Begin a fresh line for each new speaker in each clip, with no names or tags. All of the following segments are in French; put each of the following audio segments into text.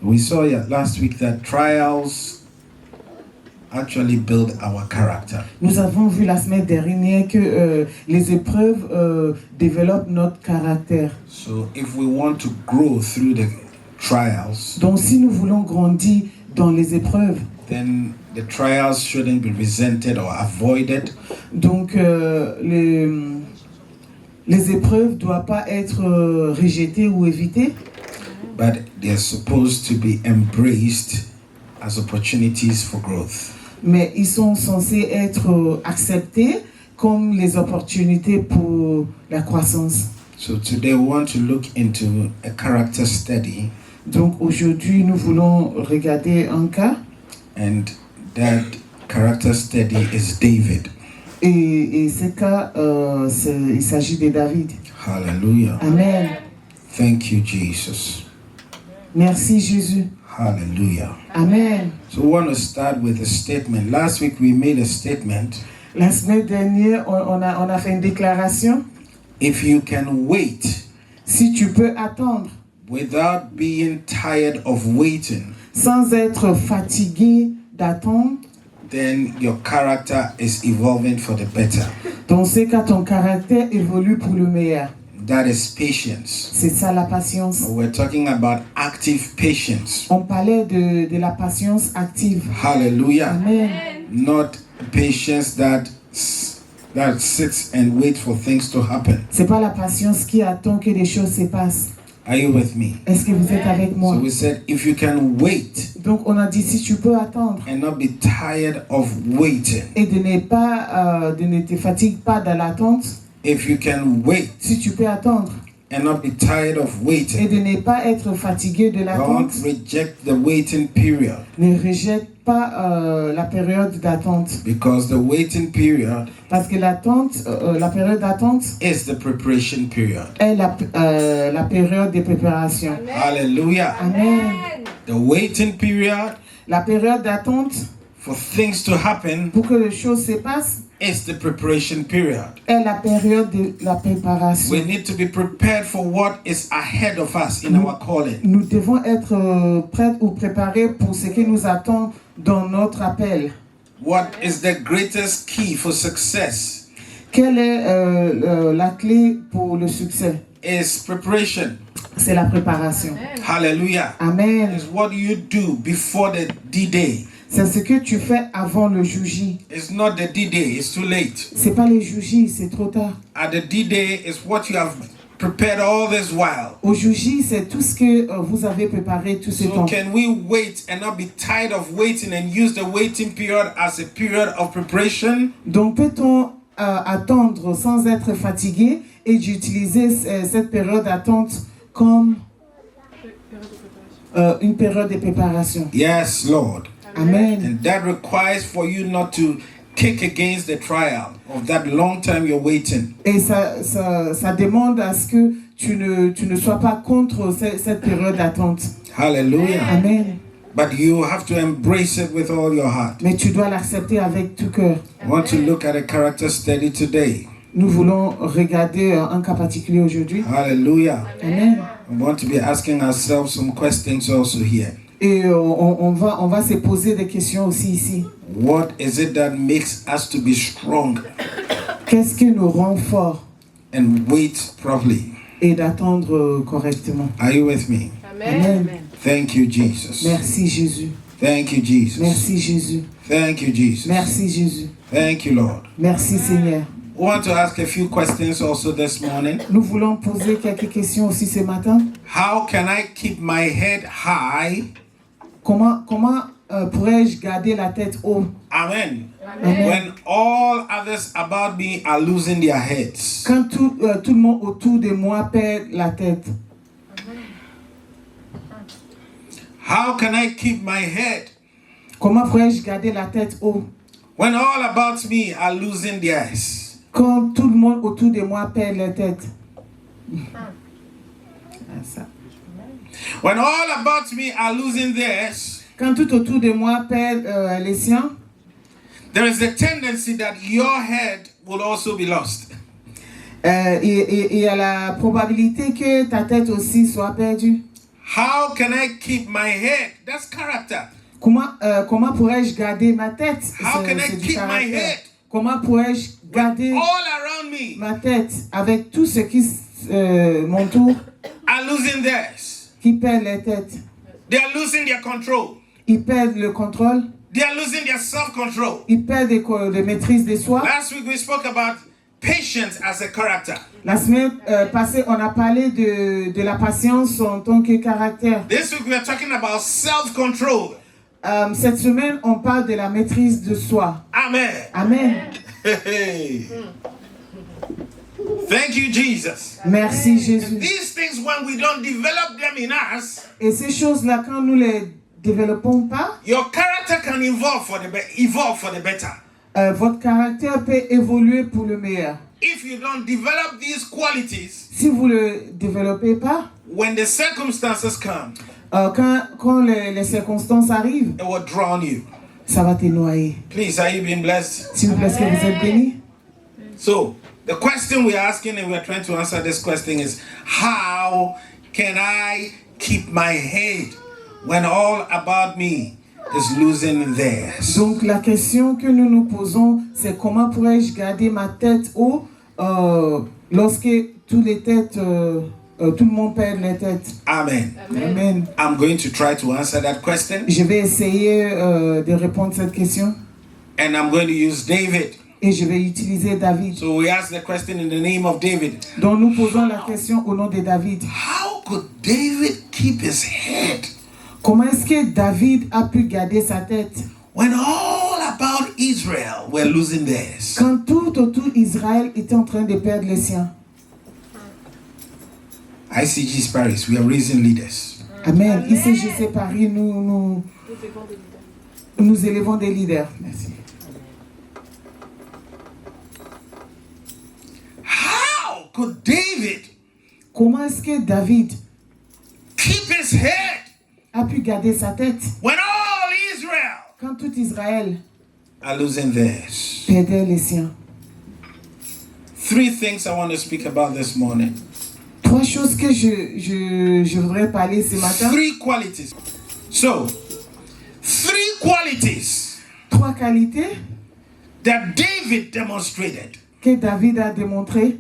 We saw last week that trials actually build our character.
Nous avons vu la semaine dernière que les épreuves développent notre caractère.
So if we want to grow through the trials,
Donc si nous voulons grandir dans les épreuves,
then the trials shouldn't be resented or avoided.
donc les épreuves ne doivent pas être rejetées ou évitées,
But they're supposed to be embraced as opportunities for growth.
mais ils sont censés être acceptés comme les opportunités pour la croissance.
So today we want to look into a character study,
Donc aujourd'hui, nous voulons regarder un cas,
and that character study is David.
et ce cas, il s'agit de David.
Hallelujah.
Amen.
Thank you, Jesus.
Merci Jésus.
Hallelujah.
Amen.
So we want to start with a statement. Last week we made a statement.
La semaine dernière, on a fait une déclaration.
If you can wait
Si tu peux attendre
without being tired of waiting,
sans être fatigué d'attendre,
then your character is evolving for the better.
dans ce cas, ton caractère évolue pour le meilleur.
That is patience.
C'est ça la patience.
We're talking about active patience.
On parlait de la patience active.
Hallelujah.
Amen.
Not patience that sits and waits for things to happen.
C'est pas la patience qui attend que les choses se passent.
Are you with me?
Est-ce que vous êtes avec moi?
So we said if you can wait
Donc on a dit si tu peux attendre
and not be tired of waiting,
et de ne te fatigue pas dans l'attente,
if you can wait
si tu peux attendre
and not be tired of
et
waiting,
de ne pas être fatigué de
don't
l'attente,
reject the waiting period,
ne rejette pas la période d'attente.
because the waiting period
Parce que la période d'attente
is the preparation period.
est la période de préparation.
Hallelujah.
Amen.
The waiting period
La période d'attente
for things to happen
pour que les choses se passent
is the preparation period.
est la période de la préparation.
We need to be prepared for what is ahead of us in our calling.
Nous devons être prêts ou préparés pour ce qui nous attend dans notre appel.
What is the greatest key for success?
Quelle est la clé pour le succès?
Is preparation.
C'est la préparation.
Hallelujah.
Amen.
It's what you do before the D-Day.
C'est ce que tu fais avant le jour J.
It's not the D-Day, it's too late.
C'est pas le jour J, c'est trop tard.
At the D-Day is what you have prepared all this while.
Au jour J, c'est tout ce que vous avez préparé tout ce
So
temps.
can we wait and not be tired of waiting and use the waiting period as a period of preparation?
Donc peut-on attendre sans être fatigué et d'utiliser cette période d'attente comme une période de préparation?
Yes, Lord.
Amen.
And that requires for you not to kick against the trial of that long time you're waiting.
Et ça demande à ce que tu ne sois pas contre cette période d'attente.
Hallelujah.
Amen.
But you have to embrace it with all your heart.
Mais tu dois l'accepter avec tout cœur.
I want to look at a character study today.
Nous voulons regarder un cas particulier aujourd'hui.
Hallelujah.
Amen.
We want to be asking ourselves some questions also here.
Et on va se poser des questions aussi ici.
What is it that makes us to be strong
Qu'est-ce qui nous rend forts
and wait properly?
et d'attendre correctement?
Are you with me?
Amen.
Thank you, Jesus.
Merci Jésus.
Thank you, Jesus.
Merci Jésus.
Thank you, Jesus.
Merci Jésus.
Thank you, Lord.
Merci Seigneur.
We want to ask a few questions also this morning.
Nous voulons poser quelques questions aussi ce matin.
How can I keep my head high?
Comment pourrais-je garder la tête haute?
Amen.
Amen.
When all others about me are losing their heads.
Quand tout le monde autour de moi perd la tête.
How can I keep my head
Comment pourrais-je garder la tête haute?
when all about me are losing theirs?
Quand tout le monde autour de moi perd la tête. Ça.
When all about me are losing theirs,
Quand tout autour de moi perd les siens,
there is a tendency that your head will also be lost.
il y a la probabilité que ta tête aussi soit perdue.
How can I keep my head? That's character.
Comment pourrais-je garder ma tête?
How can I
C'est du
keep my
caractère.
head?
Comment pourrais-je garder
All around me
ma tête avec tout ce qui m'entoure,
are losing theirs.
qui perdent les têtes?
They are losing their control.
Ils perdent le contrôle,
They are losing their self-control.
ils perdent la maîtrise de soi.
Last week we spoke about patience as a character.
La semaine passée, on a parlé de la patience en tant que caractère.
This week we are talking about self-control.
Cette semaine, on parle de la maîtrise de soi.
Amen.
Amen.
Hey. Thank you, Jesus.
Merci Jésus.
These things, when we don't develop them in us,
Et ces choses-là, quand nous les développons pas,
your character can evolve for the better.
Votre caractère peut évoluer pour le meilleur.
If you don't develop these qualities,
Si vous ne le développez pas,
when the circumstances come,
quand les circonstances arrivent,
it will drown you.
ça va te noyer.
Please, are you being blessed?
S'il vous plaît, est-ce que vous êtes bénis?
So, the question we're asking and we're trying to answer this question is, how can I keep my head when all about me is losing theirs?
Donc la question que nous nous posons, c'est comment pourrais-je garder ma tête haut lorsque tout le monde perd les têtes.
Amen.
Amen.
I'm going to try to answer that question,
Je vais essayer de répondre à cette question
and I'm going to use David.
et je vais utiliser David.
So we ask the question in the name of David.
Donc nous posons la question au nom de David.
How could David keep his head
Comment est-ce que David a pu garder sa tête
when all about Israel were losing theirs?
quand tout autour Israël était en train de perdre les siens?
ICG Paris, we are raising leaders.
Amen. ICGC Paris, nous élevons des leaders. Merci.
How could David
Comment est-ce que David
keep his head
a pu garder sa tête
when all Israel
quand tout Israël
are losing theirs?
perdait les siens?
3 things I want to speak about this morning.
3 choses que je voudrais parler ce matin.
3 qualities. So, 3 qualities
3 qualités
that David demonstrated
que David a démontrées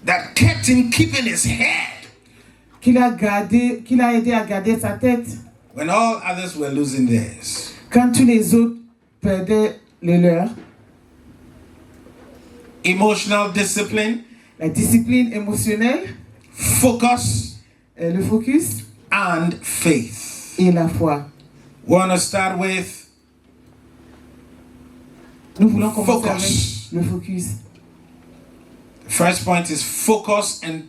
that kept him keeping his head
qu'il a aidé à garder sa tête
when all others were losing theirs.
quand tous les autres perdaient les leurs.
Emotional discipline,
La discipline émotionnelle,
focus,
le focus
and faith.
et la foi.
We want to start with
Nous voulons commencer
Focus.
avec le focus.
the first point is focus and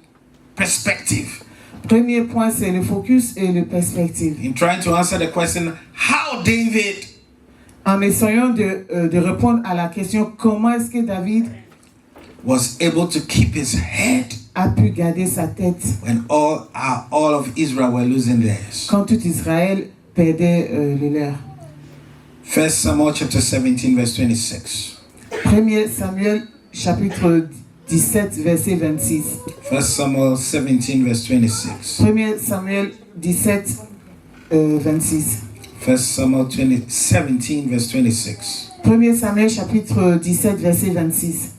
perspective.
Premier point, c'est le focus et le perspective.
In trying to answer the question, how David
En essayant de répondre à la question comment est-ce que David
was able to keep his head
a pu garder sa tête
when all of Israel were losing theirs.
quand tout Israël perdait le leur.
1 Samuel chapter 17 verse 26.
1 Samuel chapitre 17 verset 26.
1 Samuel 17 verse 26.
1 Samuel 17 26.
1 Samuel 17 verse 26.
1 Samuel chapitre 17 verset 26.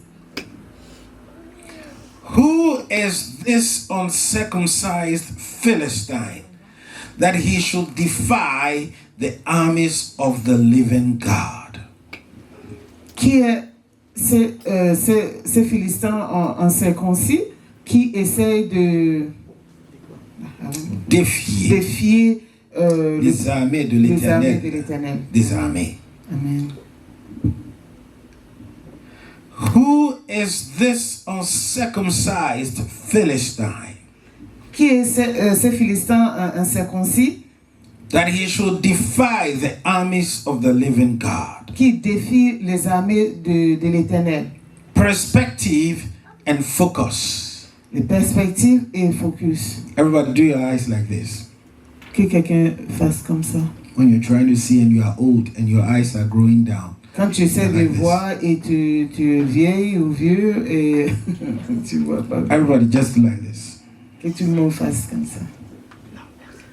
Who is this uncircumcised Philistine that he should defy the armies of the living God?
Qui est ces Philistins incirconcis qui essayent de défier
les armées de
les armées de
l'Éternel.
l'Éternel.
Des armées.
Amen.
Who is this uncircumcised Philistine
Qui est ces Philistins incirconcis
that he should defy the armies of the living God?
qui défient les armées de l'Éternel?
Perspective and focus.
Les perspectives et le focus.
Everybody do your eyes like this.
Que quelqu'un fasse comme ça.
When you're trying to see and you are old and your eyes are growing down.
Quand tu essaies de
Like this.
voir et tu es vieille ou vieux et tu vois pas.
Everybody just like this.
Que tout le monde fasse comme ça.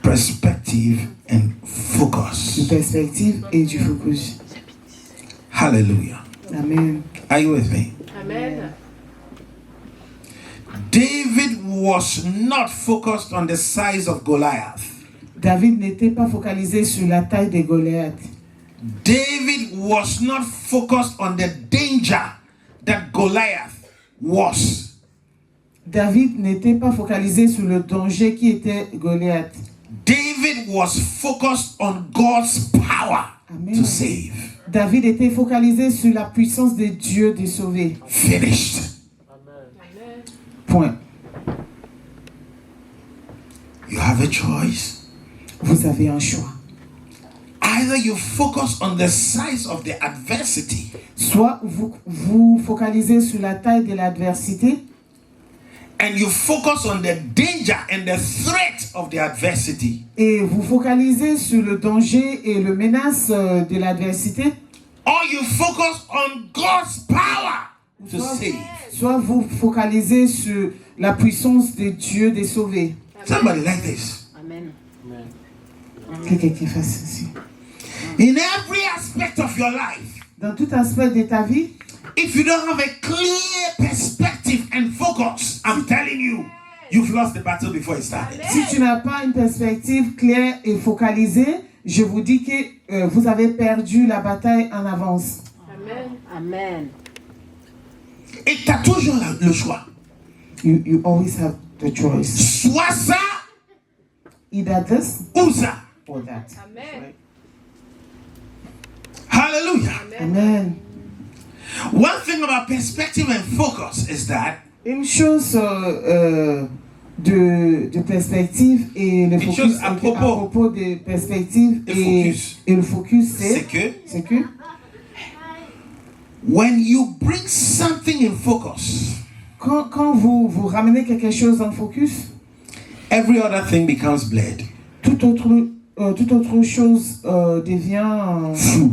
perspective and
de
focus.
perspective et du focus.
Hallelujah.
Amen.
Are you with me?
Amen.
David was not focused on the size of Goliath.
David n'était pas focalisé sur la taille de Goliath.
David was not focused on the danger that Goliath was.
David n'était pas focalisé sur le danger qui était Goliath.
David was focused on God's power
Amen.
to save.
David était focalisé sur la puissance de Dieu de sauver.
Finished.
Point.
You have a choice.
Vous avez un choix.
Either you focus on the size of the adversity,
Soit vous focalisez sur la taille de l'adversité
and you focus on the danger and the threat of the adversity,
et vous focalisez sur le danger et le menace de l'adversité,
or you focus on God's power to save.
soit vous focalisez sur la puissance de Dieu de sauver.
Somebody like this.
Amen.
Que quelqu'un fasse ceci.
In every aspect of your life,
Dans tout aspect de ta vie,
if you don't have a clear perspective and focus, I'm telling you, you've lost the battle before it started.
si tu n'as pas une perspective claire et focalisée, je vous dis que vous avez perdu la bataille en avance.
Amen. Amen.
Et tu as toujours le choix.
You always have the choice.
Soit ça
Either this
ou ça.
or that.
Amen.
Hallelujah.
Amen.
One thing about perspective and focus is that
Une chose de perspective et le
Une
focus
chose à
à
propos.
propos de perspective et le focus
c'est que
when
you bring something in focus,
quand vous ramenez quelque chose en focus,
every other thing becomes blurred.
toute autre chose devient flou.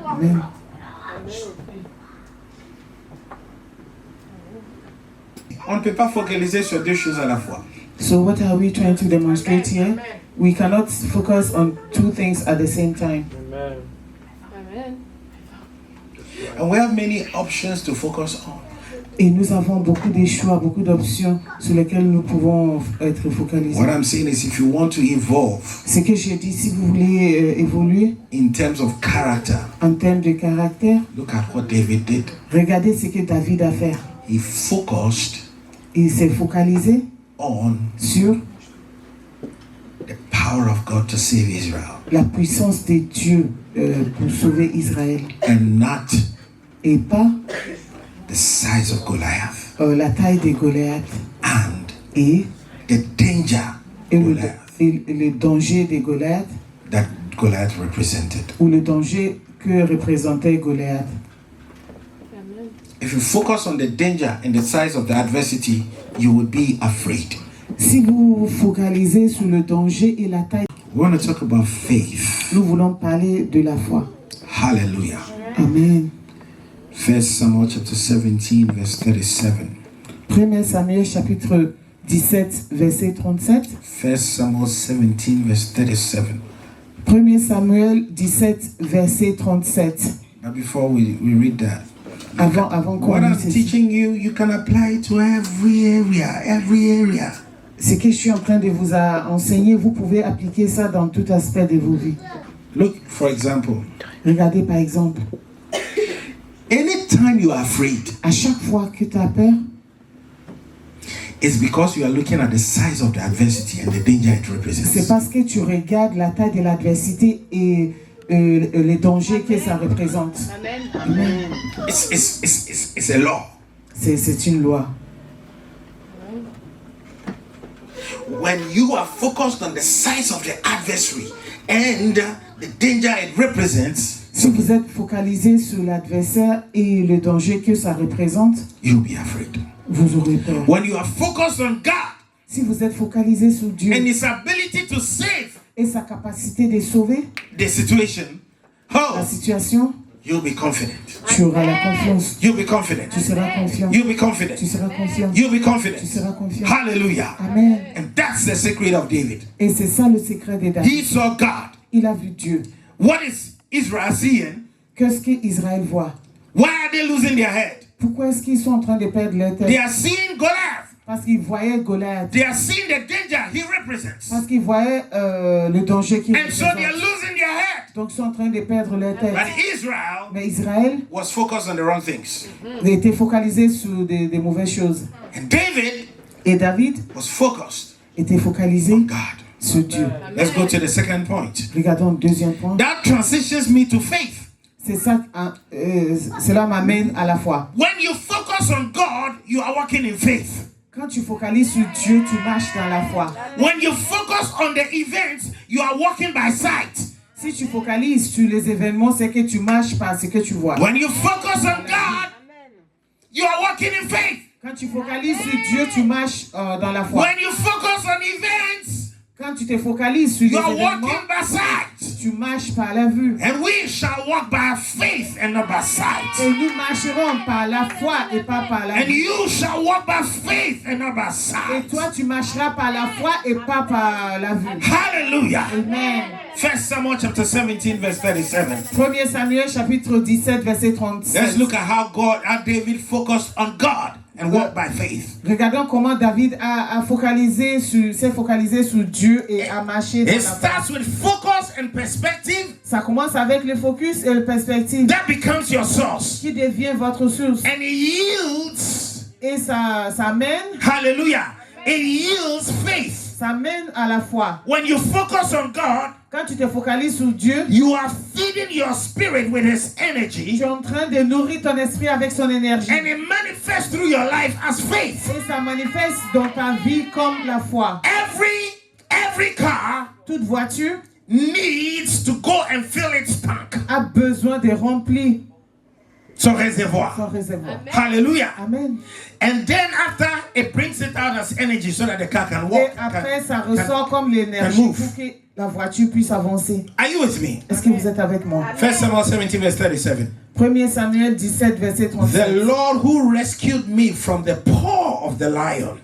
Amen.
On ne peut pas focaliser sur deux choses à la fois.
So what are we trying to demonstrate here? We cannot focus on two things at the same time.
Amen.
And we have many options to focus on.
Et nous avons beaucoup de choix, beaucoup d'options sur lesquelles nous pouvons être focalisés.
What I'm saying is if you want to evolve
Ce que j'ai dit, si vous voulez évoluer
in terms of character,
en termes de caractère,
look at what David did.
regardez ce que David a fait.
He focused
Il s'est focalisé
on
sur
the power of God to save Israel
la puissance de Dieu pour sauver Israël
and not
et pas
the size of Goliath
la taille de Goliath
and
et
the danger
le,
Goliath
et le danger de Goliath
that Goliath represented.
ou le danger que représentait Goliath.
Amen.
If you focus on the danger and the size of the adversity, you would be afraid.
Si vous vous focalisez sur le danger et la taille,
We want to talk about faith.
nous voulons parler de la foi.
Hallelujah.
Amen.
1 Samuel chapter 17, verse 37.
1 Samuel chapitre 17, verset 37.
1 Samuel 17, verse 37.
1 Samuel 17, verset 37.
Now before we read that,
Avant qu'on
what I'm
lise ceci.
teaching you, you can apply it to every area.
Ce que je suis en train de vous enseigner, vous pouvez appliquer ça dans tout aspect de vos vies.
Look, for example,
Regardez par exemple,
anytime you are afraid,
à chaque fois que tu as peur,
it's because you are looking at the size of the adversity and the danger it
c'est
represents.
parce que tu regardes la taille de l'adversité et les dangers que ça représente.
Amen.
Amen.
It's a law.
C'est une loi.
When you are focused on the size of the adversary and the danger it represents,
Si vous êtes focalisé sur l'adversaire et le danger que ça représente,
you'll be afraid.
vous aurez peur.
When you are focused on God
Si vous êtes focalisé sur Dieu
and His ability to save
et sa capacité de sauver
the situation,
la
oh,
situation,
You'll be confident.
Tu auras la confiance.
You'll be confident.
Tu seras confiant.
You'll be confident.
Tu seras confiant.
You'll be
Tu
confident.
seras confiant.
Hallelujah.
Amen.
And that's the secret of David.
Et c'est ça le secret de David.
He saw God.
Il a vu Dieu.
What is Israel seeing?
Qu'est-ce qu'Israël voit?
Why are they losing their head?
Pourquoi est-ce qu'ils sont en train de perdre leur
They
tête?
are seeing Goliath.
Parce qu'ils voyaient Goliath.
They are seeing the danger he represents.
Parce qu'ils voyaient le danger qu'il
And so they are
représente.
losing their head.
Donc ils sont en train de perdre leur tête.
But Israel
Mais Israël
was focused on the wrong things.
était focalisé sur des mauvaises choses.
And David
Et David
was focused
était focalisé
on God.
sur Dieu.
Let's go to the second point.
Regardons le deuxième point.
That transitions me to faith.
C'est ça, cela m'amène à la foi.
When you focus on God, you are walking in faith.
Quand tu focalises sur Dieu, tu marches dans la foi.
When you focus on the events, you are walking by sight.
Si tu focalises sur les événements, c'est que tu marches par ce que tu vois.
When you focus on God, you are walking in faith.
Quand tu focalises sur Dieu, tu marches dans la foi.
When you focus on events,
Quand tu te focalises sur les
you are
événements,
walking by sight.
tu marches par la vue.
And we shall walk by faith and not by sight.
Et nous marcherons par la foi et pas par la
And
vue.
you shall walk by faith and not by
Et
sight.
toi, tu marcheras par la foi et pas par la vue.
Hallelujah.
Amen.
1 Samuel chapter 17 verse 37.
1 Samuel chapitre 17 verset
Let's
37.
look at how David focused on God and walked by faith.
Regardons comment David s'est focalisé sur Dieu et a marché dans la
It
foi.
starts with focus and perspective.
Ça commence avec le focus et le perspective
That becomes your source.
qui devient votre source.
And it yields,
Et ça mène,
hallelujah, it yields faith.
ça mène à la foi.
When you focus on God,
Quand tu te focalises sur Dieu,
you are feeding your spirit with His
tu
energy,
es en train de nourrir ton esprit avec son énergie.
and it manifests through your life as faith.
Et ça manifeste dans ta vie comme la foi.
Every car
Toute voiture
needs to go and fill its tank,
a besoin de remplir
son réservoir.
son réservoir.
Hallelujah.
Amen.
And then after it brings it out as energy so that the car can
Et
walk.
après, ça ressort comme l'énergie
move.
pour que la voiture puisse avancer.
Are you with me?
Est-ce que vous êtes avec moi?
1 Samuel 17 verse 37.
1 Samuel 17, verset
The
37.
Lord who rescued me from the paw of the lion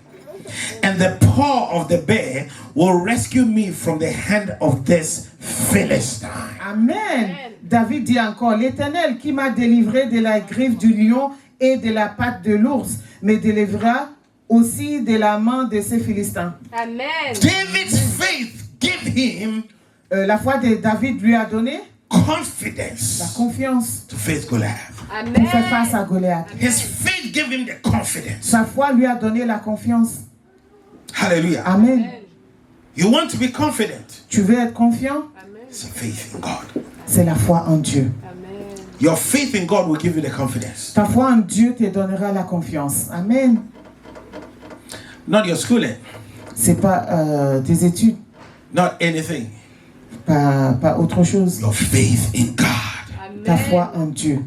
and the paw of the bear will rescue me from the hand of this Philistine.
Amen. David dit encore, l'Éternel qui m'a délivré de la griffe du lion et de la patte de l'ours, me délivrera aussi de la main de ces Philistins.
Amen.
David's faith gave him
La foi de David lui a donné la
confidence
confiance
to face Goliath.
pour faire face
Amen.
à Goliath.
His faith gave him the confidence.
Sa foi lui a donné la confiance.
Hallelujah.
Amen.
You want to be confident?
Tu veux être confiant?
It's faith in God.
C'est la foi en Dieu.
Amen.
Your faith in God will give you the confidence.
Ta foi en Dieu te donnera la confiance. Amen.
Not your schooling,
C'est pas tes études,
not anything.
pas autre chose.
Your faith in God.
Ta foi en Dieu.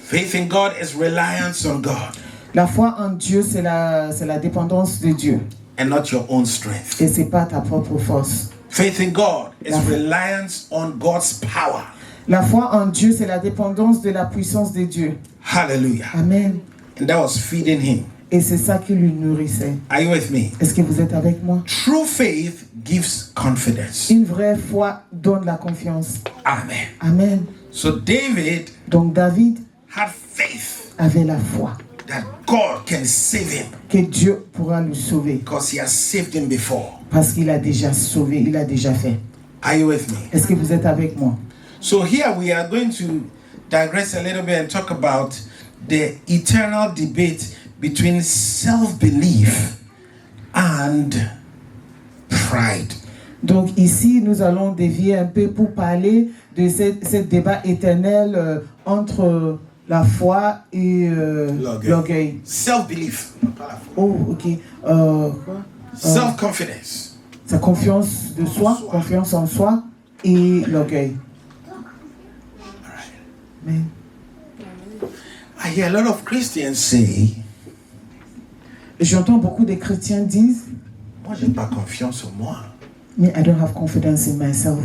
Faith in God is reliance on God
La foi en Dieu, c'est la dépendance de Dieu.
and not your own strength.
Et c'est pas ta propre force.
Faith in God is
La foi.
reliance on God's power.
La foi en Dieu, c'est la dépendance de la puissance de Dieu.
Hallelujah.
Amen.
And that was feeding him.
Et c'est ça qui lui nourrissait.
Are you with me?
Est-ce que vous êtes avec moi?
True faith gives confidence.
Une vraie foi donne la confiance.
Amen.
Amen.
So David
Donc David
had faith
avait la foi
that God can save him
que Dieu pourra le sauver.
because he has saved him before.
Parce qu'il a déjà sauvé, il a déjà fait.
Are you with me?
Est-ce que vous êtes avec moi?
So here we are going to digress a little bit and talk about the eternal debate between self-belief and pride.
Donc ici, nous allons dévier un peu pour parler de ce débat éternel entre la foi et l'orgueil.
Self-belief.
Oh, ok. Quoi?
Self-confidence.
Sa confiance de soi, confiance en soi et l'orgueil. Amen.
I hear a lot of Christians say,
J'entends beaucoup de chrétiens disent,
moi j'ai pas confiance en moi.
mais I don't have confidence in myself.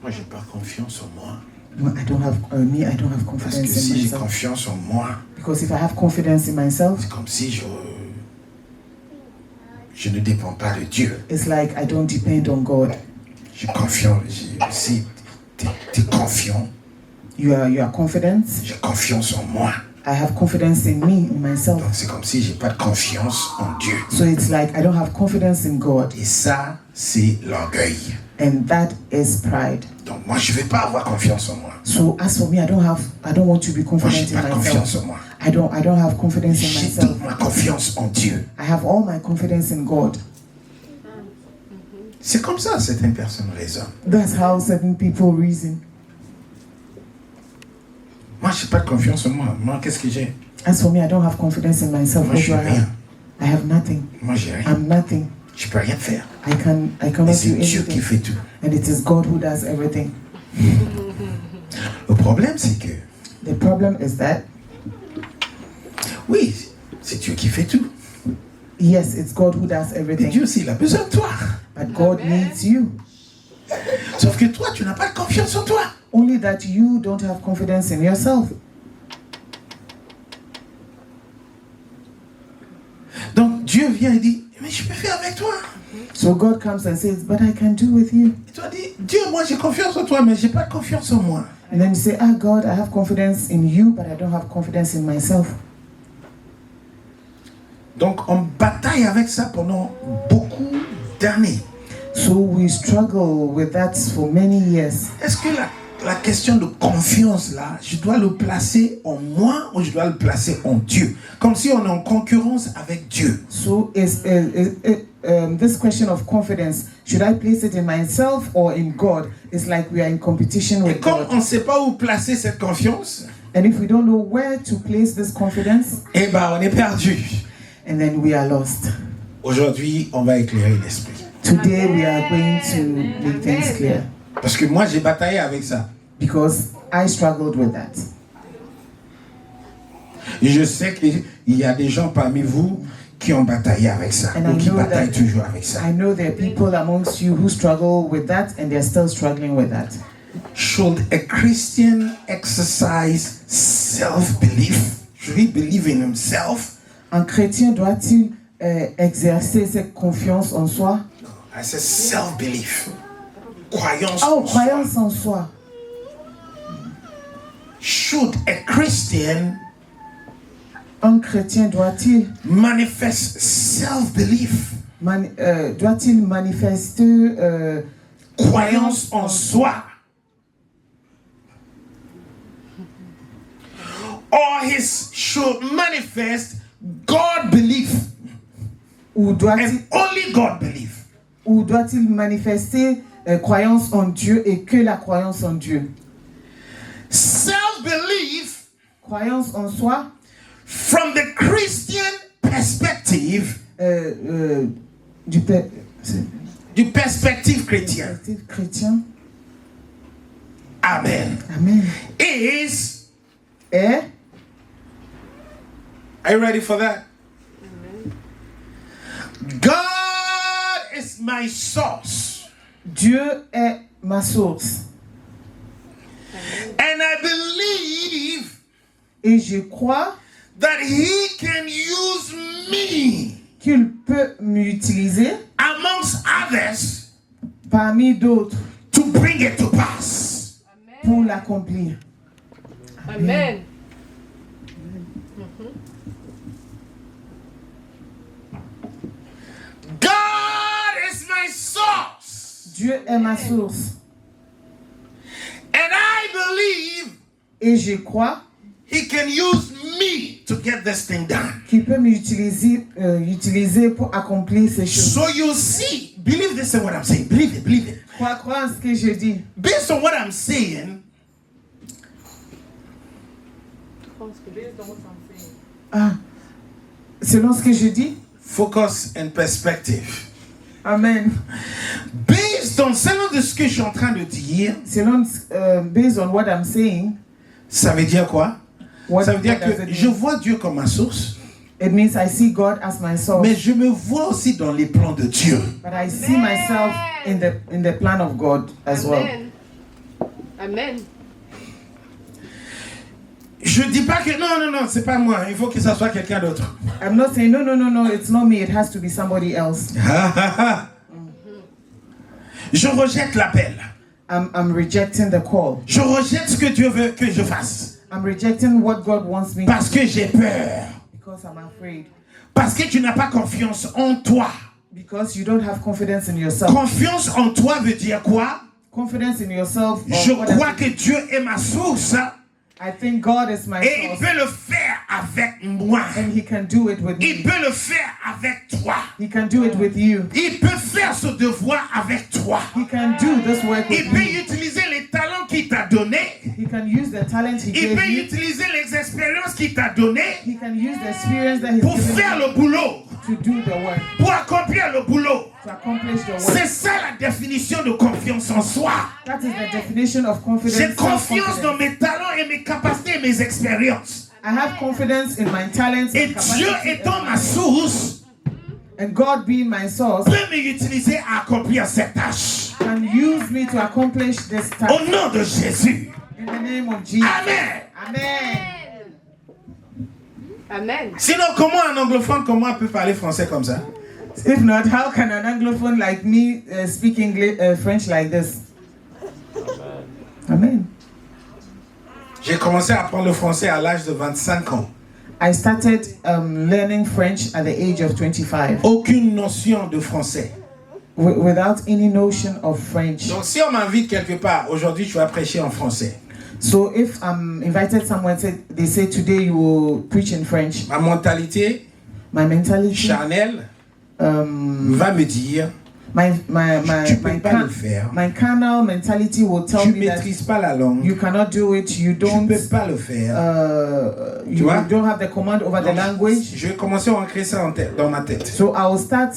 Moi, j'ai pas confiance en moi.
No, I don't have I don't have
Parce que
confidence in
si j'ai
myself.
confiance en moi,
Because if I have confidence in myself,
c'est comme si je ne dépends pas de Dieu.
it's like I don't depend on God.
J'ai confiance. Si tu es confiant,
You are confident.
j'ai confiance en moi.
I have confidence in me, in myself.
Donc c'est comme si j'ai pas de confiance en Dieu.
So it's like I don't have confidence in God.
Et ça, c'est l'orgueil.
And that is pride.
Donc moi, je vais pas avoir confiance en moi.
So as for me, I don't want to be
Moi, j'ai
confident
pas
in
confiance
myself.
en moi.
I don't have confidence in
J'ai
myself.
toute ma confiance en Dieu.
I have all my confidence in God.
C'est comme ça certaines personnes raisonnent.
That's how certain people reason.
Moi, j'ai pas de confiance en moi. Moi, qu'est-ce que j'ai?
As for me, I don't have confidence in myself.
Moi,
What
je suis
do I have?
rien.
I have nothing.
Moi, j'ai rien.
I'm nothing.
Je peux rien faire.
I
Et
cannot
c'est
do
Dieu qui
anything.
fait tout.
And it is God who does everything.
Le problème, c'est que,
The problem is that,
oui, c'est Dieu qui fait tout.
yes, it's God who does
Mais
everything.
Dieu aussi, il a besoin de toi.
But God needs you.
Sauf que toi, tu n'as pas de confiance en toi.
Only that you don't have confidence in yourself.
Donc, Dieu vient et dit, mais je peux faire avec toi.
So God comes and says, but I can do with you.
Et toi dis, Dieu, moi j'ai confiance en toi, mais j'ai pas de confiance en moi.
And then you say, God, I have confidence in you, but I don't have confidence in myself.
Donc, on bataille avec ça pendant beaucoup d'années.
So we struggle with that for many years.
Est-ce que la question de confiance là, je dois le placer en moi ou je dois le placer en Dieu? Comme si on est en concurrence avec Dieu.
So this question of confidence, should I place it in myself or in God? It's like we are in competition
Et
with
comme
God.
on ne sait pas où placer cette confiance,
And if we don't know where to place this confidence,
eh ben on est perdu.
and then we are lost.
Aujourd'hui, on va éclairer l'esprit.
Today we are going to make things clear.
Parce que moi j'ai bataillé avec ça.
Because I struggled with that.
Et je sais qu'il y a des gens parmi vous qui ont bataillé avec ça,
And
ou
I
qui
know
bataillent
that-
toujours avec ça.
I know there are people amongst you who struggle with that and they're still struggling with that.
Should a Christian exercise self-belief? Should he believe in himself?
Un chrétien doit-il exercer cette confiance en soi?
I said self-belief. Croyance
Oh,
en soi.
croyance en soi.
Should a Christian
Un chrétien doit-il
manifest self-belief?
doit-il manifester
Croyance en soi. Or he should manifest God belief
ou doit-il
and only God belief.
ou doit-il manifester croyance en Dieu et que la croyance en Dieu?
Self-belief
Croyance en soi
from the Christian perspective,
du
du perspective chrétienne.
perspective chrétien.
Amen.
Amen.
Is,
Et
are you ready for that? God is my source.
Dieu est ma source.
And I believe
Et je crois
that he can use me
qu'il peut m'utiliser
amongst others
parmi d'autres
to bring it to pass.
pour l'accomplir.
Amen.
God is my source.
Dieu est ma source.
And I believe
Et je crois
he can use me to get this thing done.
qu'il peut m'utiliser utiliser pour accomplir ces choses.
So you see, believe this is what I'm saying. Believe it, believe it.
Crois en ce que je dis.
Based on what I'm saying,
Ah, selon ce que je dis.
focus and perspective.
Amen.
Selon de ce que je suis en train de dire,
Selon, based on what I'm saying,
ça veut dire quoi?
what,
Ça veut dire
what does
que
it
je
mean?
vois Dieu comme ma source,
It means I see God as my source,
mais je me vois aussi dans les plans de Dieu.
but I see myself in the plan of God as well.
Amen. Amen.
Je dis pas que non, c'est pas moi. Il faut que ça soit quelqu'un d'autre.
I'm not saying no, it's not me. It has to be somebody else.
Je rejette l'appel.
I'm rejecting the call.
Je rejette ce que Dieu veut que je fasse.
I'm rejecting what God wants me
Parce
to do.
que j'ai peur.
Because I'm afraid.
Parce que tu n'as pas confiance en toi.
Because you don't have confidence in yourself.
Confiance en toi veut dire quoi?
Confidence in yourself.
Je crois que Dieu est ma source.
I think God is my
Et il
source.
peut le faire avec moi.
And He can do it with
Il
me.
peut le faire avec toi.
He can do it with you.
Il peut faire ce devoir avec toi.
He can do this work
Il
with
peut
you.
utiliser les talents qu'il t'a donnés.
He can use the talent He
Il
gave
peut
you.
utiliser les expériences qu'il t'a données
He can use the experience that He's
pour
given
faire
you
le boulot,
to do the work,
pour accomplir le boulot.
to accomplish the work.
C'est ça la définition de confiance en soi.
That is the definition of confidence.
J'ai confiance dans
Self-confidence.
mes talents et mes capacités et mes expériences.
I have confidence in my talents
Et
and
Dieu
capacity,
étant ma source,
and God being my source
peut m'utiliser à accomplir cette tâche.
can use me to accomplish this task.
Au nom de Jésus.
In the name of Jesus.
Amen.
Amen.
Amen.
Sinon, comment un anglophone comme moi peut parler français comme ça?
If not, how can an Anglophone like me speak English, French like this? Amen.
J'ai commencé à apprendre le français à l'âge de 25 ans.
I started learning French at the age of 25
Aucune notion de français.
without any notion of French.
Donc si on m'invite quelque part, aujourd'hui je vais prêcher en français.
So if I'm invited somewhere, they say today you will preach in French.
Ma mentalité
My mentality,
charnelle va me dire, tu peux pas le faire.
my carnal mentality will tell
Tu
me that
maîtrises pas la langue.
you cannot do it. You
Tu
don't.
peux pas le faire.
You
vois?
don't have the command over the
Donc,
language.
je vais commencer à ancrer ça dans ma tête.
So I will start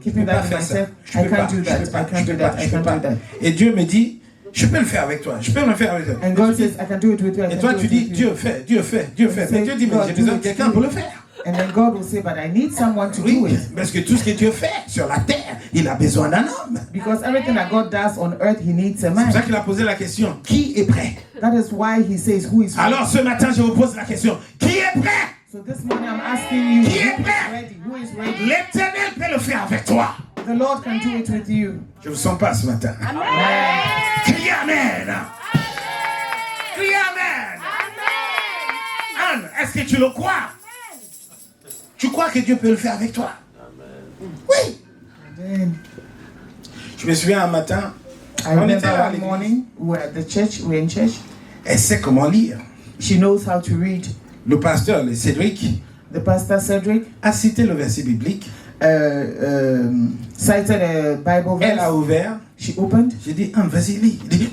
keeping
Je peux pas
that in
faire ça.
myself.
Je
I
peux pas,
can't do
je
that.
peux pas,
I can't
je
do
peux
that.
pas,
I
je peux
can't
pas.
do that.
Et Dieu me dit, je peux le faire avec toi. Je peux le faire avec toi.
And God says, I can do it with you. I
Et
can
toi
do
tu
it
dis,
with you.
Dieu fait, Dieu fait, Dieu fait. Mais Dieu dit, mais j'ai besoin de quelqu'un pour le faire.
And then God will say, but I need someone to do
Oui,
it.
parce que tout ce que Dieu fait sur la terre, il a besoin d'un homme.
Because everything that God does on earth, He needs a
C'est pour ça
man.
qu'il a posé la question, qui est prêt?
That is why He says, who is ready?
Alors ce matin, je vous pose la question, qui est prêt?
So this morning I'm asking you,
Qui est
who is
prêt?
ready? Who is ready?
L'Éternel peut le faire avec toi.
The Lord can do it with you.
Je vous sens pas ce matin.
Amen.
Criez Amen. Criez Amen. Anne, est-ce que tu le crois? Tu crois que Dieu peut le faire avec toi? Oui.
Amen.
Je me souviens un matin,
I
on
remember
était à
one
l'église.
morning, we were at the church, we were in church.
Elle sait comment lire.
She knows how to read.
Le pasteur, le Cédric,
The pastor Cedric
a cité le verset biblique.
cited a Bible
Elle a
verse.
ouvert.
She opened.
J'ai dit, vas-y, lis. Il dit,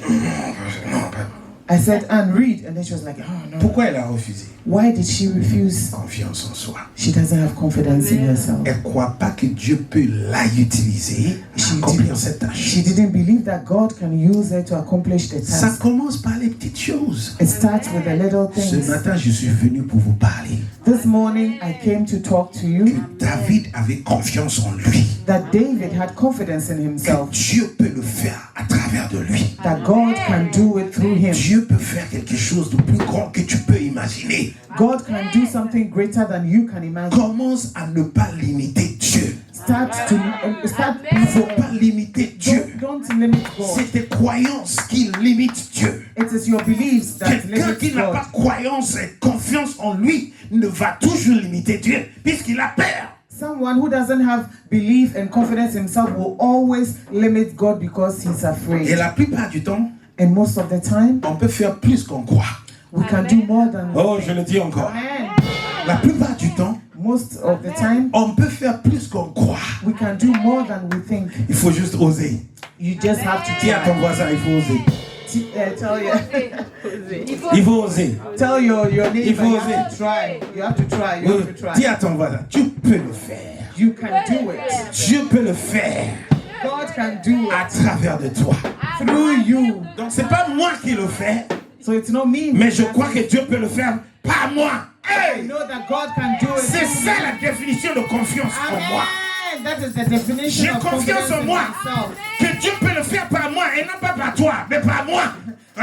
non, pas.
I said, Anne, read. And then she was like, oh no.
Pourquoi elle a refusé?
Why did she refuse?
Confiance en soi.
She doesn't have confidence in herself.
Elle ne croit pas que Dieu peut la utiliser pour accomplir cette tâche.
She didn't believe that God can use her to accomplish the
Ça
task.
commence par les petites choses.
It starts with the little
Ce
things.
matin, je suis venu pour vous parler
This morning, I came to talk to
que
you
David avait confiance en lui.
that David had confidence in
Que
himself,
Dieu peut le faire à travers de lui.
that God can do it through him.
Dieu peut faire quelque chose de plus grand que tu peux imaginer.
God can do something greater than you can imagine.
Commence à ne pas limiter Dieu.
Start.
Il ne faut pas limiter Dieu.
Don't limit God.
C'est tes croyances qui limitent Dieu.
It is your beliefs that
Quelqu'un
limit
qui n'a
God.
pas croyance et confiance en lui ne va toujours limiter Dieu puisqu'il a peur.
Someone who doesn't have belief and confidence in himself will always limit God because he's
Et
afraid.
la plupart du temps,
And most of the time,
on peut faire plus qu'on croit.
we can do more than
Oh,
we
je
think.
le dis encore.
Amen.
La plupart du temps,
Most of the time,
on peut faire plus qu'on croit.
we can do more than we think.
Il faut juste oser.
You just have to
Dis à ton
try.
voisin, il faut oser. Il faut oser.
Tell your
Il
neighbor,
faut
you have to try. You have to try. You have to
Dis
try.
à ton voisin, tu peux le faire.
You can do it.
Dieu peut le faire
God can do
à
it
travers de toi.
through you.
Donc c'est pas moi qui le fais,
So it's not me.
mais je crois que Dieu peut le faire par moi.
I
Hey!
know that God can do it.
C'est
through
ça
me.
la définition de confiance en moi.
Amen. That is the definition
J'ai
of
confiance
confidence
en
in
moi
myself.
que Dieu peut le faire par moi et non pas par toi, mais par moi.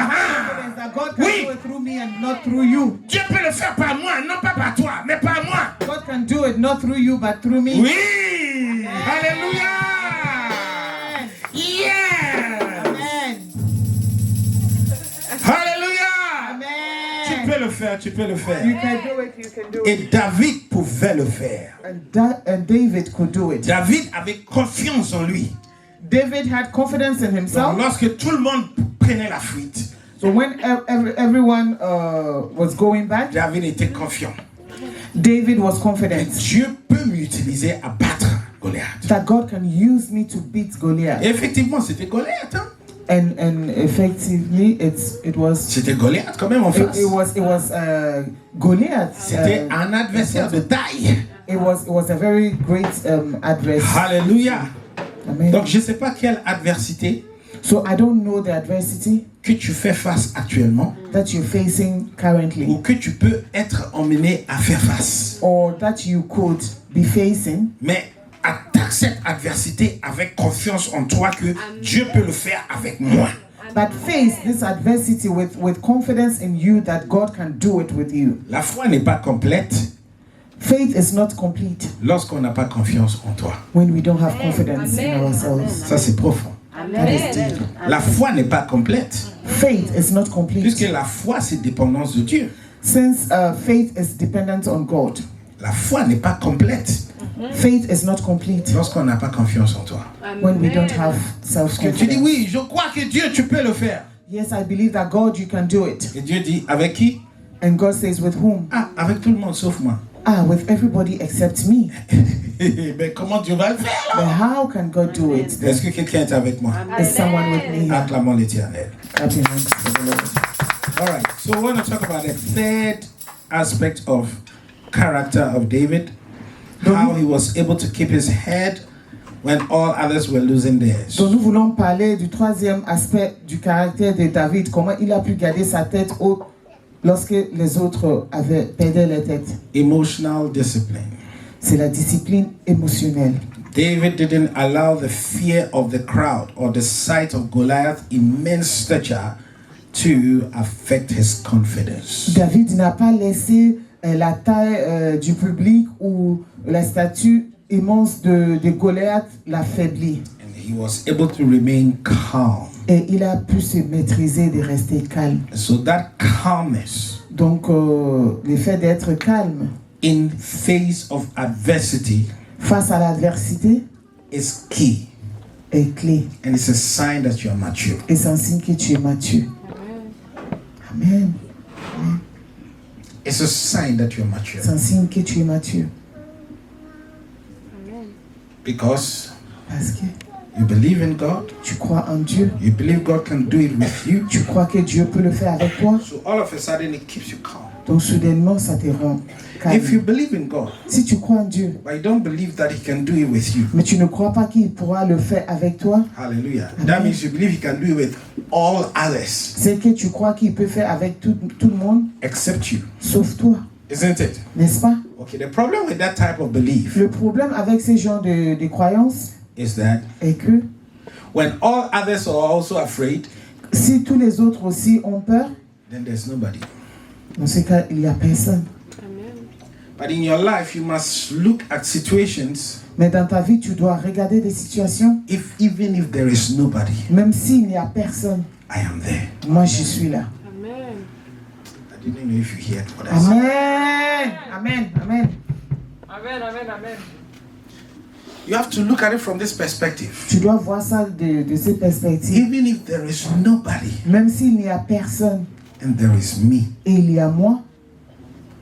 Confidence that God can
Oui.
do it through me and not through you.
Dieu peut le faire par moi, non pas par toi, mais par moi.
God can do it not through you but through me.
Oui. Alléluia. Yeah.
Amen.
Alléluia. Tu
Amen.
peux le faire, tu peux le
You
faire.
can do it, you can do it.
Et David pouvait le faire.
And David could do it.
David avait confiance en lui.
David had confidence in
Donc,
himself.
lorsque tout le monde prenait la fuite,
So when everyone was going back,
David était confiant.
David was
Et
confident
Dieu peut m'utiliser à battre Goliath.
that God can use me to beat Goliath.
Et effectivement, c'était Goliath. Hein?
And effectively, it was
C'était Goliath quand même en face.
it was Goliath.
C'était un adversaire de taille.
It was a very great adversary.
Alléluia.
Amen.
Donc je ne sais pas quelle adversité
So I don't know the adversity
que tu fais face actuellement
that you're facing currently,
ou que tu peux être emmené à faire face.
or that you could be facing.
Mais attaque cette adversité avec confiance en toi que Dieu peut le faire avec moi.
But face this adversity with confidence in you that God can do it with you.
La foi n'est pas complète
Faith is not complete
lorsqu'on n'a pas confiance en toi.
when we don't have confidence in ourselves.
Ça c'est profond.
That is deep.
La foi n'est pas complète
Faith is not complete
puisque la foi c'est dépendance de Dieu.
since faith is dependent on God.
La foi n'est pas complète
Faith is not complete
lorsqu'on n'a pas confiance en toi.
when we don't have
Parce que tu dis
self-confidence.
oui, je crois que Dieu tu peux le faire.
Yes, I believe that God, you can do it.
Et Dieu dit avec qui?
And God says, with whom?
Ah, avec tout le monde sauf moi.
Ah, with everybody except me.
Mais comment Dieu va le faire
But
là?
how can God do it?
Est-ce que quelqu'un est avec moi?
Is someone with me here?
Acclamons l'Éternel.
Clapping hands to the Lord.
All right, so we want to talk about the third aspect of character of David, how he was able to keep his head when all others were losing theirs.
Donc nous voulons parler du troisième aspect du caractère de David, comment il a pu garder sa tête haute lorsque les autres perdaient leur tête.
Emotional discipline.
C'est la discipline émotionnelle.
David didn't allow the fear of the crowd or the sight of Goliath's immense stature to affect his confidence.
David n'a pas laissé la taille du public ou la statue immense de Goliath l'affaiblir.
And he was able to remain calm.
Et il a pu se maîtriser, de rester calme.
So that calmness
Donc le fait d'être calme
in face of adversity
face à l'adversité
is key.
est clé.
And it's a sign that you are mature.
Et c'est un signe que tu es mature. Amen.
It's a sign that you're mature.
C'est un signe que tu es mature.
Because
Parce que
you believe in God,
tu crois en Dieu.
you believe God can do it with you.
Tu crois que Dieu peut le faire avec toi.
So all of a sudden it keeps you calm.
Donc soudainement, ça te rend
If you
calme.
believe in God,
Si tu crois en Dieu,
but you don't believe that He can do it with you,
mais tu ne crois pas qu'il pourra le faire avec toi,
hallelujah. That means you believe He can do it with all others
c'est que tu crois qu'il peut faire avec tout le monde,
except you,
sauf toi.
isn't it?
N'est-ce pas?
Okay, the problem with that type of belief
Le problème avec ces genres de croyances
is that
est que
when all others are also afraid,
si tous les autres aussi ont peur,
then there's nobody.
dans ce cas, il n'y a personne.
But in your life, you must look at situations,
Mais dans ta vie, tu dois regarder des situations,
even if there is nobody,
même s'il n'y a personne.
I am there.
Moi, je suis là.
I didn't know if you heard what I said.
Amen. Amen. Amen.
Amen, amen, amen.
You have to look at it from this perspective.
Tu dois voir ça de cette perspective.
Even if there is nobody
Même s'il n'y a personne
and there is me,
et il y a moi,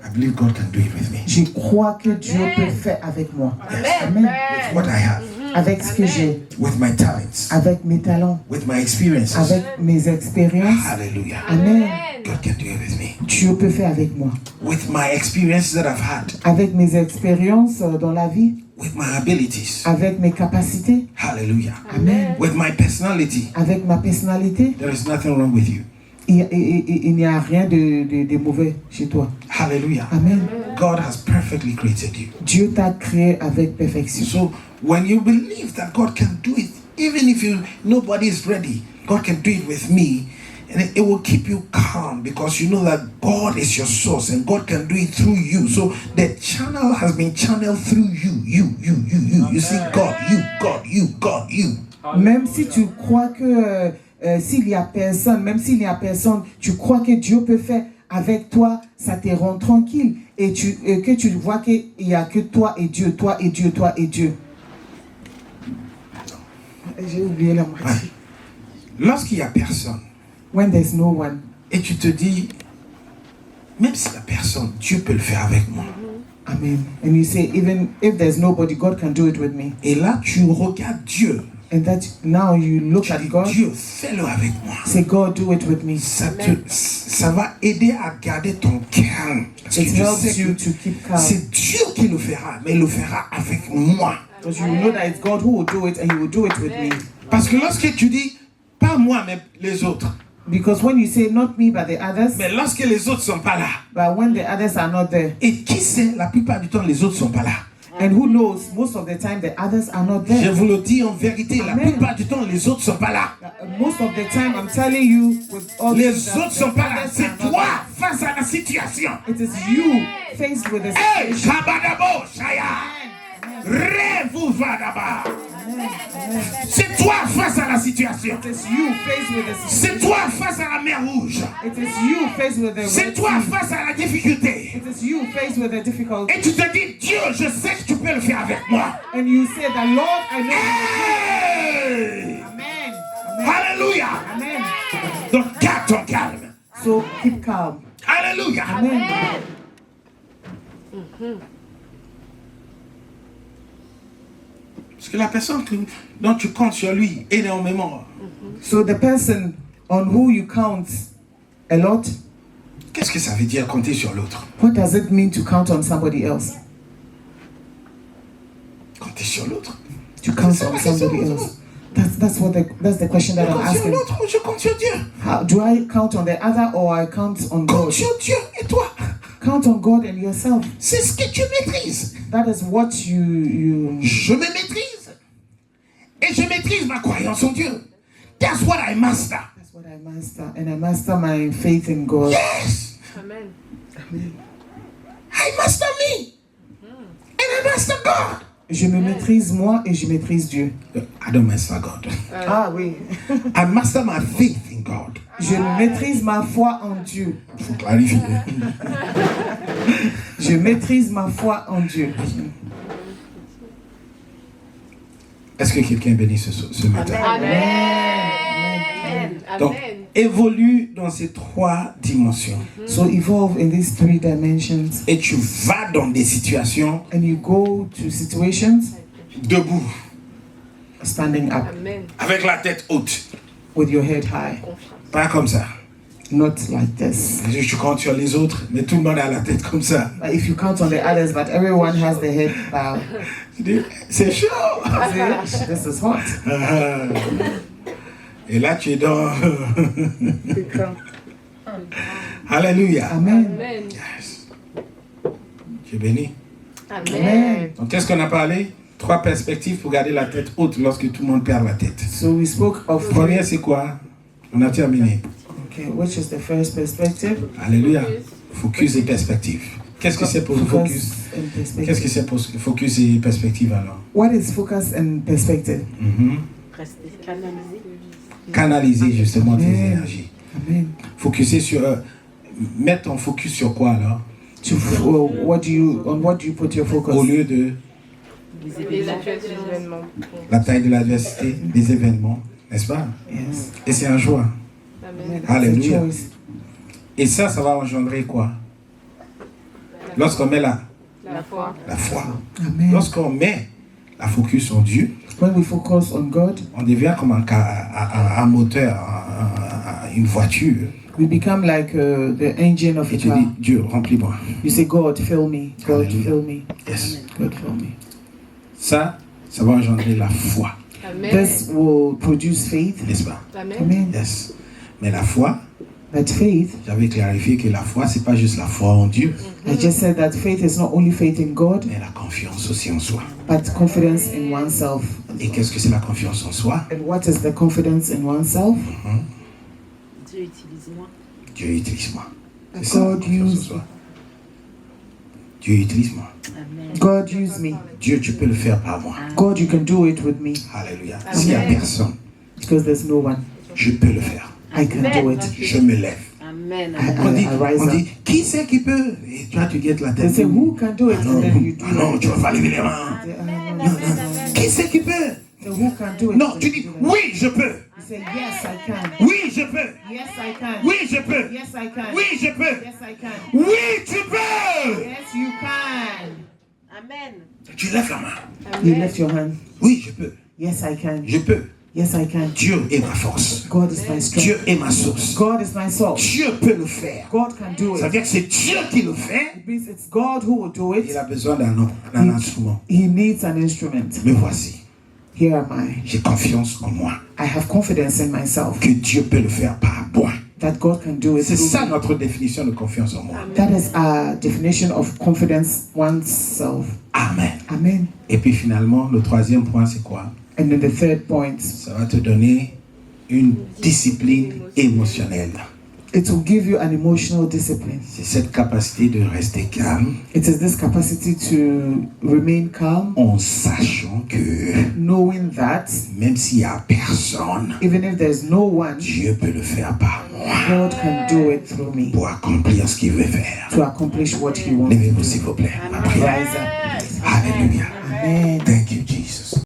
I believe God can do it with me.
je crois que Dieu peut faire avec moi. Amen.
With what I have,
Avec ce que j'ai,
with my talents,
avec mes talents,
with my experiences.
avec mes expériences.
Hallelujah.
Amen.
God can do it with me.
Dieu peut faire avec moi.
With my experiences that I've had,
Avec mes expériences dans la vie,
with my abilities.
avec mes capacités.
Hallelujah.
Amen.
With my personality,
Avec ma personnalité,
there is nothing wrong with you.
il n'y a rien de mauvais chez toi.
Hallelujah.
Amen.
God has perfectly created you.
Dieu t'a créé avec perfection.
So when you believe that God can do it, even if nobody is ready, God can do it with me, And it will keep you calm because you know that God is your source and God can do it through you. So the channel has been channeled through you. You see God, you.
Même si tu crois que s'il n'y a personne, tu crois que Dieu peut faire avec toi, ça te rend tranquille. Et que tu vois qu'il n'y a que toi et Dieu. J'ai oublié la moitié.
Ouais. Lorsqu'il n'y a personne,
When there's no one,
et tu te dis, même s'il n'y a personne, Dieu peut le faire avec moi.
Amen. And you say, even if there's nobody, God can do it with me.
Et là, tu regardes Dieu.
And that now you look at God.
Dieu, fais-le avec moi.
Say, God, do it with me.
Ça va aider à garder ton calme. Parce que
It
je
helps
sais
you
que
to keep calm.
c'est Dieu qui le fera, mais il le fera avec moi.
Because you know that it's God who will do it, and He will do it with me.
Parce que lorsque tu dis, pas moi, mais les autres.
Because when you say not me but the others,
Mais lorsque les autres sont pas là,
but when the others are not there,
et qui sait, la plupart du temps, les autres sont pas là.
and who knows, most of the time the others are not
Je
there.
vous le dis en vérité, la
Amen.
plupart du temps, les autres sont pas là.
Most of the time, I'm telling you, with all
Les
things
autres
that
sont
the
pas là.
others
C'est
are not
toi
there.
face à la situation.
It is you faced with the
Hey,
situation.
Kabadabo, Shaya. Rêve Vadaba. C'est toi face à la situation.
It is you faced with the
C'est
situation.
toi face à la mer rouge.
It is you faced with the
C'est
Red
toi
Sea.
face à la difficulté.
It is you faced with the difficulty.
Et tu te dis, Dieu, je sais que tu peux le faire avec moi.
And you say that, Lord, I know you will
Hey!
do it. Amen.
Alléluia.
Amen.
Donc garde ton calme.
So keep calm.
Alléluia.
Amen.
Parce que la personne dont tu comptes sur lui énormément,
So the person on who you count a lot,
qu'est-ce que ça veut dire compter sur l'autre?
what does it mean to count on somebody else?
Compter sur l'autre.
To count on somebody else. That's the question
Je
that I'm
compte sur
asking.
l'autre ou je compte sur Dieu?
How, do I count on the other or I count on
Compte
God?
sur Dieu et toi.
Count on God and yourself.
C'est ce que tu maîtrises.
That is what you
Je me maîtrise. Et je maîtrise ma croyance en Dieu. That's what I master.
That's what I master. And I master my faith in God.
Yes.
Amen.
I master me. And I master God.
Je me maîtrise moi et je maîtrise Dieu.
I don't master God.
Ah oui.
I master my faith in God.
Je maîtrise ma foi en Dieu.
Il faut clarifier.
Je maîtrise ma foi en Dieu.
Est-ce que quelqu'un est béni ce matin?
Amen.
Donc,
Amen.
évolue dans ces trois dimensions.
So evolve in these three dimensions.
Et tu vas dans des situations
And you go to situations
debout,
standing up
Amen.
avec la tête haute.
with your head high.
Pas comme ça.
Not like this.
Tu comptes sur les autres, mais tout le monde a la tête comme ça.
But if you count on the others, but everyone has the head bowed.
Tu dis, c'est chaud.
See, this is hot.
Et là, tu es dans... Alléluia.
Amen.
Amen.
Yes. Tu es béni.
Amen.
Donc, qu'est-ce qu'on a parlé? Trois perspectives pour garder la tête haute lorsque tout le monde perd la tête.
So we spoke of
Première, c'est quoi? On a terminé.
okay, which is the first perspective?
Alléluia. Focus et perspective. Qu'est-ce que c'est pour le focus?
and perspective.
Qu'est-ce que c'est pour focus et perspective alors?
What is focus and perspective?
Canaliser justement tes
Amen.
énergies.
Amen.
Focuser sur... mettre ton focus sur quoi alors?
What do you put your focus?
Au lieu de
Les événements.
la taille de l'adversité, des événements, n'est-ce pas?
Yes.
Et c'est un choix.
Amen.
That's a
Alléluia.
choice.
Et ça va engendrer quoi? Lorsqu'on met
La foi.
la foi,
Amen.
lorsqu'on met la focus en Dieu,
When we focus on God,
on devient comme un moteur, une voiture.
we become like the engine of
Et
a
tu
car.
dis, Dieu, remplis-moi.
You say, God, fill me. God,
Hallelujah.
fill me.
Yes.
God, fill me.
Ça va engendrer la foi,
Amen.
This will produce faith.
n'est-ce pas?
Amen.
Amen.
Yes. Mais la foi,
That faith,
j'avais clarifié que la foi, c'est pas juste la foi en Dieu,
I just said that faith is not only faith in God,
mais la confiance aussi en soi.
but confidence in oneself.
Et qu'est-ce que c'est la confiance en soi?
And what is the confidence in oneself?
Dieu utilise-moi.
Dieu utilise-moi. C'est ça,
God
la confiance en
use
soi. Dieu utilise-moi.
Amen.
God use me.
Dieu, tu peux le faire par moi.
God, you can do it with me
Alléluia. S'il n'y a personne,
because there's no one.
je peux le faire.
I can do it.
Je me lève.
Amen.
On dit,
I rise
on
up.
dit, qui c'est qui peut? Et toi, tu guettes la
They
tête.
say, who can do it?
Ah
And then you do
non,
it.
tu vas pas lever les mains. Qui c'est qui peut?
So who can do it?
Non,
So
tu
you
dis,
do that.
oui, je peux.
You say, yes, I can.
Oui, je peux.
Yes, I can.
Oui, je peux.
Yes, I can.
Oui, je peux.
Yes, I can.
Oui, tu peux.
Yes, you can.
Amen.
Tu lèves la main.
You lift your hand.
Oui, je peux.
Yes, I can.
Je peux.
Yes, I can.
Dieu est ma force.
God is my strength.
Dieu est ma source.
God is my source.
Dieu peut le faire.
God can do
Ça veut
it.
dire que c'est Dieu qui le fait.
It means it's God who will do
Il
it.
a besoin d'un instrument.
He needs an instrument.
Me voici.
Here am I.
J'ai confiance en moi.
I have confidence in myself
Que Dieu peut le faire par moi.
that God can do it.
C'est
through
ça
me.
notre définition de confiance en moi.
That is our definition of confidence oneself.
Amen.
Amen.
Et puis finalement, le troisième point, c'est quoi?
And then the third point,
Ça va te donner une discipline émotionnelle.
it will give you an emotional discipline.
C'est cette capacité de rester calme
It is this capacity to remain calm,
en sachant que
knowing that
même s'il n'y a personne,
even if there's no one,
Dieu peut le faire par moi
God can do it through me
pour accomplir ce qu'il veut faire.
to accomplish what He wants.
Levez-vous s'il vous plaît. Ma prière.
Rise up.
Alléluia.
Amen.
Thank you, Jesus.